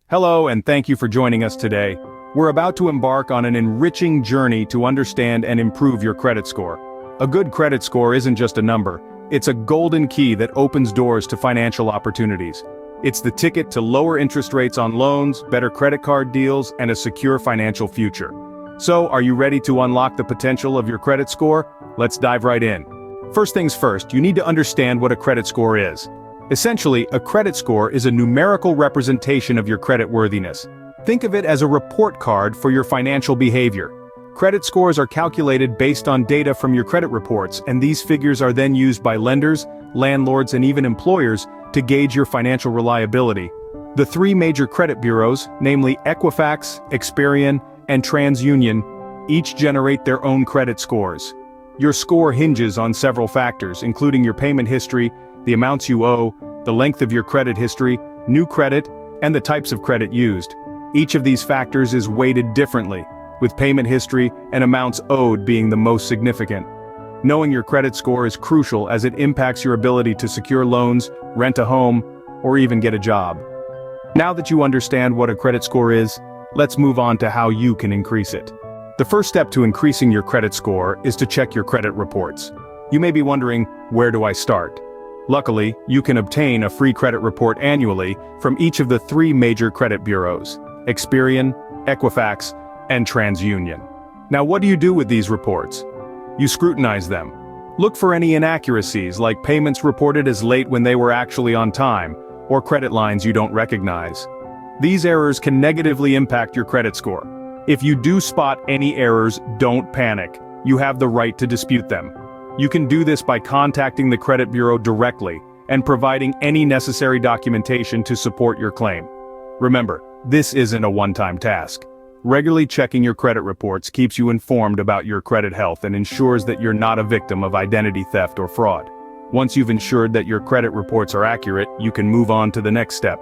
Hello and thank you for joining us today. We're about to embark on an enriching journey to understand and improve your credit score. A good credit score isn't just a number, it's a golden key that opens doors to financial opportunities. It's the ticket to lower interest rates on loans, better credit card deals, and a secure financial future. So, are you ready to unlock the potential of your credit score? Let's dive right in. First things first, you need to understand what a credit score is. Essentially, a credit score is a numerical representation of your creditworthiness. Think of it as a report card for your financial behavior. Credit scores are calculated based on data from your credit reports, and these figures are then used by lenders, landlords, and even employers to gauge your financial reliability. The three major credit bureaus, namely Equifax, Experian, and TransUnion, each generate their own credit scores. Your score hinges on several factors, including your payment history, the amounts you owe, the length of your credit history, new credit, and the types of credit used. Each of these factors is weighted differently, with payment history and amounts owed being the most significant. Knowing your credit score is crucial as it impacts your ability to secure loans, rent a home, or even get a job. Now that you understand what a credit score is, let's move on to how you can increase it. The first step to increasing your credit score is to check your credit reports. You may be wondering, where do I start? Luckily, you can obtain a free credit report annually from each of the three major credit bureaus, Experian, Equifax, and TransUnion. Now what do you do with these reports? You scrutinize them. Look for any inaccuracies like payments reported as late when they were actually on time, or credit lines you don't recognize. These errors can negatively impact your credit score. If you do spot any errors, don't panic. You have the right to dispute them. You can do this by contacting the credit bureau directly and providing any necessary documentation to support your claim. Remember, this isn't a one-time task. Regularly checking your credit reports keeps you informed about your credit health and ensures that you're not a victim of identity theft or fraud. Once you've ensured that your credit reports are accurate, you can move on to the next step.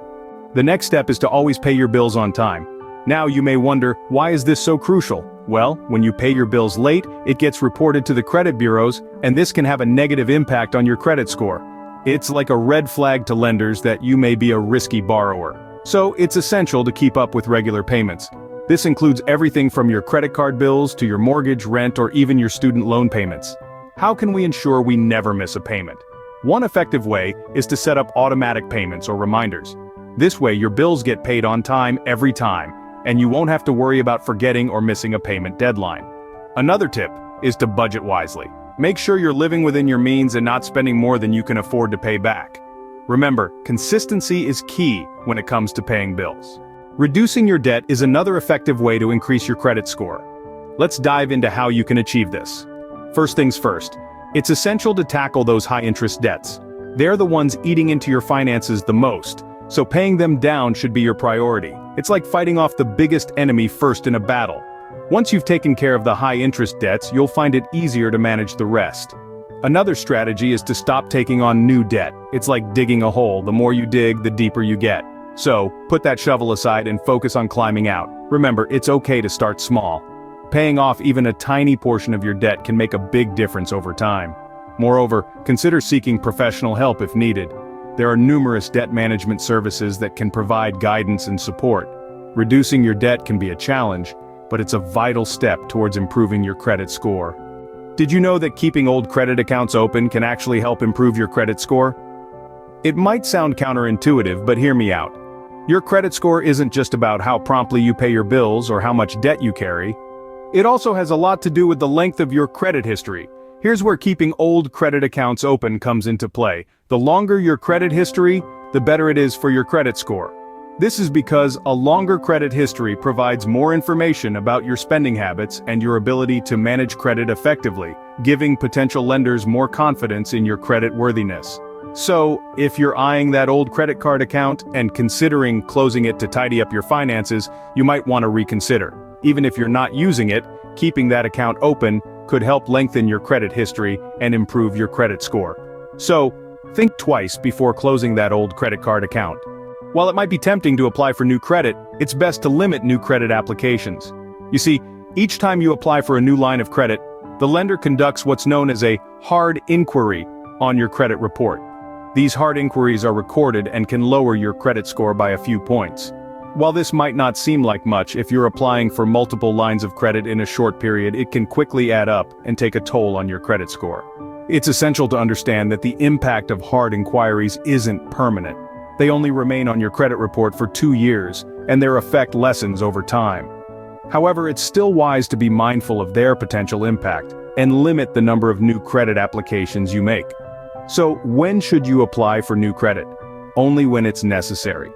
The next step is to always pay your bills on time. Now you may wonder, why is this so crucial? Well, when you pay your bills late, it gets reported to the credit bureaus, and this can have a negative impact on your credit score. It's like a red flag to lenders that you may be a risky borrower. So it's essential to keep up with regular payments. This includes everything from your credit card bills to your mortgage, rent, or even your student loan payments. How can we ensure we never miss a payment? One effective way is to set up automatic payments or reminders. This way your bills get paid on time every time, and you won't have to worry about forgetting or missing a payment deadline. Another tip is to budget wisely. Make sure you're living within your means and not spending more than you can afford to pay back. Remember, consistency is key when it comes to paying bills. Reducing your debt is another effective way to increase your credit score. Let's dive into how you can achieve this. First things first, it's essential to tackle those high-interest debts. They're the ones eating into your finances the most, so paying them down should be your priority. It's like fighting off the biggest enemy first in a battle. Once you've taken care of the high-interest debts, you'll find it easier to manage the rest. Another strategy is to stop taking on new debt. It's like digging a hole. The more you dig, the deeper you get. So, put that shovel aside and focus on climbing out. Remember, it's okay to start small. Paying off even a tiny portion of your debt can make a big difference over time. Moreover, consider seeking professional help if needed. There are numerous debt management services that can provide guidance and support. Reducing your debt can be a challenge, but it's a vital step towards improving your credit score. Did you know that keeping old credit accounts open can actually help improve your credit score? It might sound counterintuitive, but hear me out. Your credit score isn't just about how promptly you pay your bills or how much debt you carry. It also has a lot to do with the length of your credit history. Here's where keeping old credit accounts open comes into play. The longer your credit history, the better it is for your credit score. This is because a longer credit history provides more information about your spending habits and your ability to manage credit effectively, giving potential lenders more confidence in your credit worthiness. So, if you're eyeing that old credit card account and considering closing it to tidy up your finances, you might want to reconsider. Even if you're not using it, keeping that account open could help lengthen your credit history and improve your credit score. So, think twice before closing that old credit card account. While it might be tempting to apply for new credit, it's best to limit new credit applications. You see, each time you apply for a new line of credit, the lender conducts what's known as a hard inquiry on your credit report. These hard inquiries are recorded and can lower your credit score by a few points. While this might not seem like much, if you're applying for multiple lines of credit in a short period, it can quickly add up and take a toll on your credit score. It's essential to understand that the impact of hard inquiries isn't permanent. They only remain on your credit report for 2 years, and their effect lessens over time. However, it's still wise to be mindful of their potential impact and limit the number of new credit applications you make. So, when should you apply for new credit? Only when it's necessary.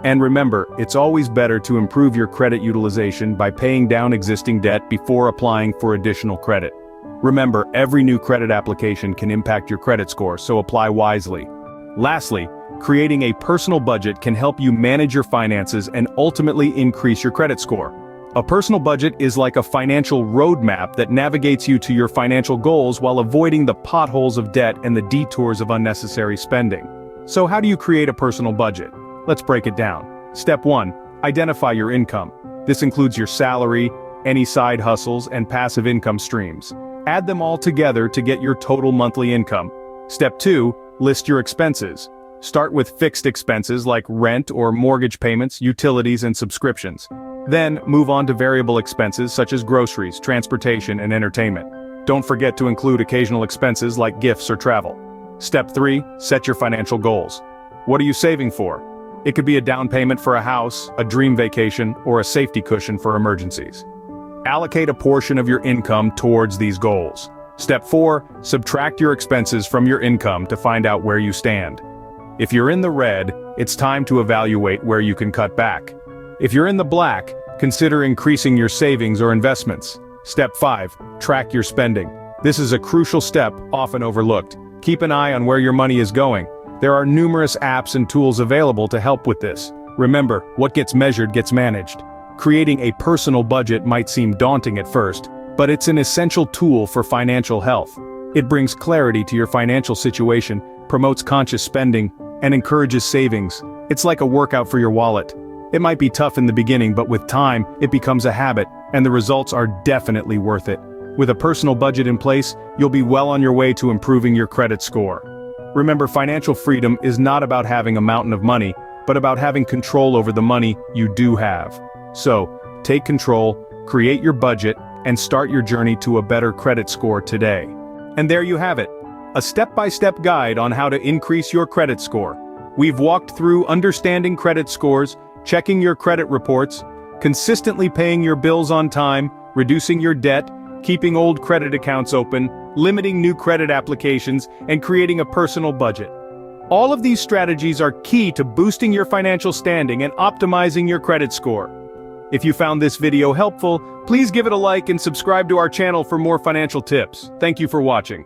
And remember, it's always better to improve your credit utilization by paying down existing debt before applying for additional credit. Remember, every new credit application can impact your credit score, so apply wisely. Lastly, creating a personal budget can help you manage your finances and ultimately increase your credit score. A personal budget is like a financial roadmap that navigates you to your financial goals while avoiding the potholes of debt and the detours of unnecessary spending. So how do you create a personal budget? Let's break it down. Step 1. Identify your income. This includes your salary, any side hustles, and passive income streams. Add them all together to get your total monthly income. Step 2. List your expenses. Start with fixed expenses like rent or mortgage payments, utilities, and subscriptions. Then, move on to variable expenses such as groceries, transportation, and entertainment. Don't forget to include occasional expenses like gifts or travel. Step 3. Set your financial goals. What are you saving for? It could be a down payment for a house, a dream vacation, or a safety cushion for emergencies. Allocate a portion of your income towards these goals. Step 4. Subtract your expenses from your income to find out where you stand. If you're in the red, it's time to evaluate where you can cut back. If you're in the black, consider increasing your savings or investments. Step 5. Track your spending. This is a crucial step, often overlooked. Keep an eye on where your money is going. There are numerous apps and tools available to help with this. Remember, what gets measured gets managed. Creating a personal budget might seem daunting at first, but it's an essential tool for financial health. It brings clarity to your financial situation, promotes conscious spending, and encourages savings. It's like a workout for your wallet. It might be tough in the beginning, but with time, it becomes a habit, and the results are definitely worth it. With a personal budget in place, you'll be well on your way to improving your credit score. Remember, financial freedom is not about having a mountain of money, but about having control over the money you do have. So, take control, create your budget, and start your journey to a better credit score today. And there you have it, a step-by-step guide on how to increase your credit score. We've walked through understanding credit scores, checking your credit reports, consistently paying your bills on time, reducing your debt, keeping old credit accounts open, limiting new credit applications, and creating a personal budget. All of these strategies are key to boosting your financial standing and optimizing your credit score. If you found this video helpful, please give it a like and subscribe to our channel for more financial tips. Thank you for watching.